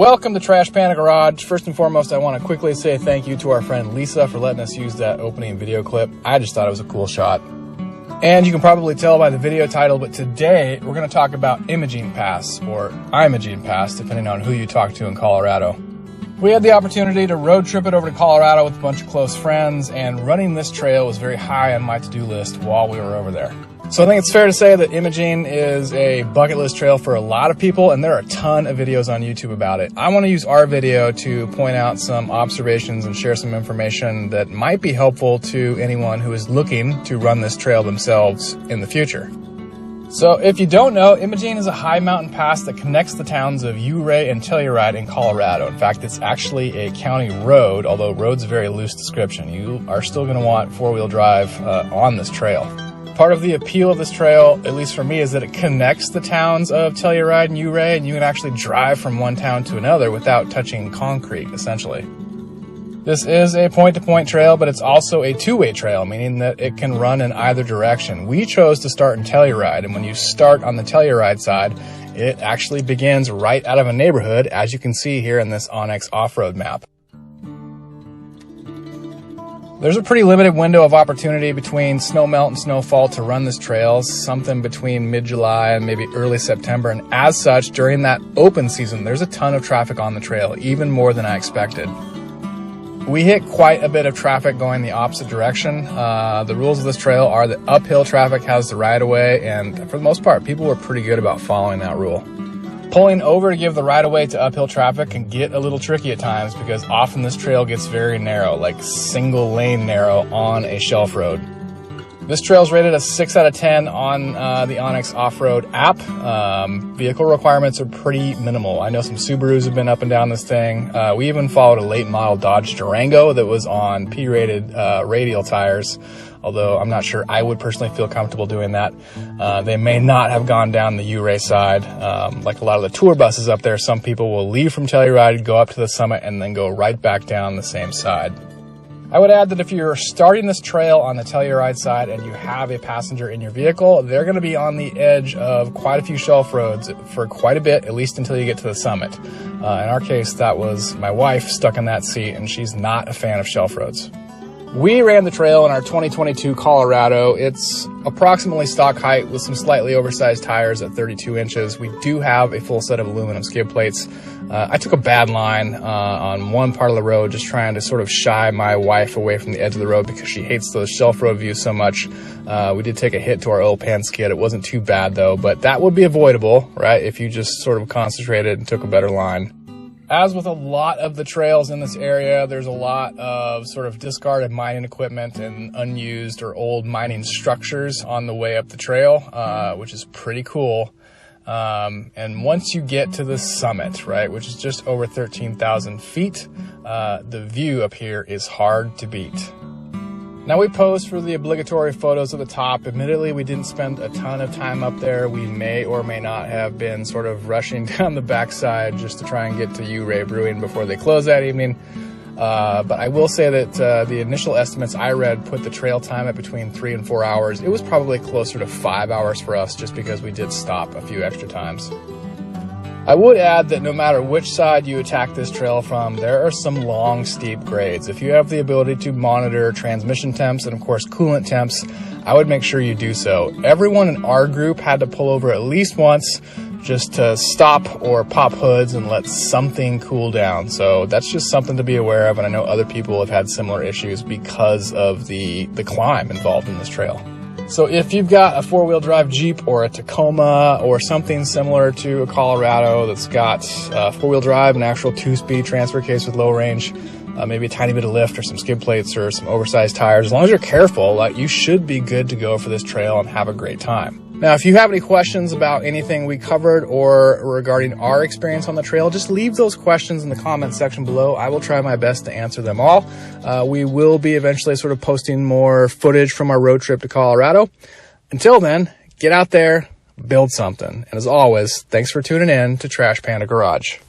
Welcome to Trash Panda Garage. First and foremost, I want to quickly say thank you to our friend Lisa for letting us use that opening video clip. I just thought it was a cool shot. And you can probably tell by the video title, but today we're going to talk about Imogene Pass, or Imogene Pass, depending on who you talk to in Colorado. We had the opportunity to road trip it over to Colorado with a bunch of close friends, and running this trail was very high on my to-do list while we were over there. So I think it's fair to say that Imogene is a bucket list trail for a lot of people, and there are a ton of videos on YouTube about it. I want to use our video to point out some observations and share some information that might be helpful to anyone who is looking to run this trail themselves in the future. So if you don't know, Imogene is a high mountain pass that connects the towns of Ouray and Telluride in Colorado. In fact, it's actually a county road, although road's a very loose description. You are still going to want four-wheel drive on this trail. Part of the appeal of this trail, at least for me, is that it connects the towns of Telluride and Ouray, and you can actually drive from one town to another without touching concrete, essentially. This is a point-to-point trail, but it's also a two-way trail, meaning that it can run in either direction. We chose to start in Telluride, and when you start on the Telluride side, it actually begins right out of a neighborhood, as you can see here in this onX off-road map. There's a pretty limited window of opportunity between snowmelt and snowfall to run this trail, something between mid-July and maybe early September, and as such, during that open season, there's a ton of traffic on the trail, even more than I expected. We hit quite a bit of traffic going the opposite direction. The rules of this trail are that uphill traffic has the right-of-way, and for the most part, people were pretty good about following that rule. Pulling over to give the right-of-way to uphill traffic can get a little tricky at times because often this trail gets very narrow, like single lane narrow on a shelf road. This trail is rated a 6 out of 10 on the onX off-road app. Vehicle requirements are pretty minimal. I know some Subarus have been up and down this thing. We even followed a late model Dodge Durango that was on P-rated radial tires, although I'm not sure I would personally feel comfortable doing that. They may not have gone down the Ouray side. Like a lot of the tour buses up there, some people will leave from Telluride, go up to the summit, and then go right back down the same side. I would add that if you're starting this trail on the Telluride side and you have a passenger in your vehicle, they're going to be on the edge of quite a few shelf roads for quite a bit, at least until you get to the summit. In our case, that was my wife stuck in that seat, and she's not a fan of shelf roads. We ran the trail in our 2022 Colorado. It's approximately stock height with some slightly oversized tires at 32 inches. We do have a full set of aluminum skid plates. I took a bad line on one part of the road, just trying to sort of shy my wife away from the edge of the road because she hates those shelf road views so much. We did take a hit to our oil pan skid. It wasn't too bad though, but that would be avoidable, right, if you just sort of concentrated and took a better line. As with a lot of the trails in this area, there's a lot of sort of discarded mining equipment and unused or old mining structures on the way up the trail, which is pretty cool. And once you get to the summit, right, which is just over 13,000 feet, the view up here is hard to beat. Now we posed for the obligatory photos of the top. Admittedly, we didn't spend a ton of time up there. We may or may not have been sort of rushing down the backside just to try and get to Ouray Brewing before they close that evening. But I will say that the initial estimates I read put the trail time at between 3 and 4 hours. It was probably closer to 5 hours for us just because we did stop a few extra times. I would add that no matter which side you attack this trail from, there are some long, steep grades. If you have the ability to monitor transmission temps and, of course, coolant temps, I would make sure you do so. Everyone in our group had to pull over at least once just to stop or pop hoods and let something cool down. So that's just something to be aware of, and I know other people have had similar issues because of the climb involved in this trail. So if you've got a four-wheel drive Jeep or a Tacoma or something similar to a Colorado that's got four-wheel drive, an actual two-speed transfer case with low range, maybe a tiny bit of lift or some skid plates or some oversized tires, as long as you're careful, you should be good to go for this trail and have a great time. Now, if you have any questions about anything we covered or regarding our experience on the trail, just leave those questions in the comments section below. I will try my best to answer them all. We will be eventually sort of posting more footage from our road trip to Colorado. Until then, get out there, build something. And as always, thanks for tuning in to Trash Panda Garage.